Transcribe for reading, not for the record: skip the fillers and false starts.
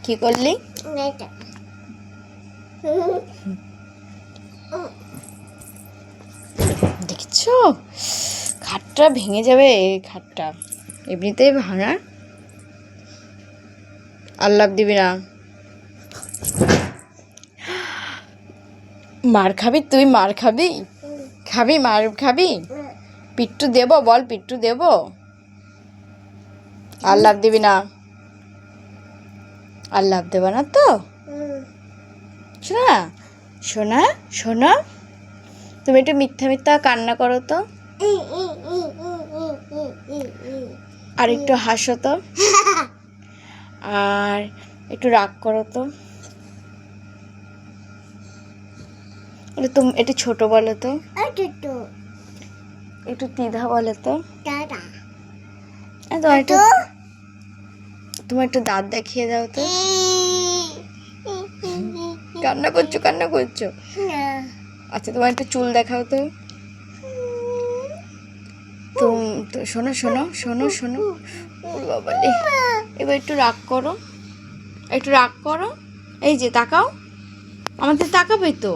কি করলি? দেখছো খাটটা ভেঙে যাবে, খাটটা এমনিতেই ভাঙা। আল্লাহ দিবি না, মার খাবি তুই, মার খাবি, খাবি মার খাবি। পিট্টু দেব, বল পিট্টু দেব। আল্লাহ দিবি না, আল্লাহ দেব না তো। শোনা শোনা শোনা, তুমি একটু মিথ্যা মিথ্যা কান্না করো তো, আর একটু হাসো তো, আর একটু রাগ করো তো। তুমি একটু ছোট বলো তো, একটু দ্বিধা বলো তো। তোমার একটু দাঁত দেখিয়ে দাও তো। কান্না করছো, কান্না করছো। আচ্ছা তোমার একটু চুল দেখাও তো। শোনো শোনো শোনো শোনো, বাবালে এবার একটু রাগ করো, একটু রাগ করো। এই যে তাকাও, আমাদের তাকাবে তো।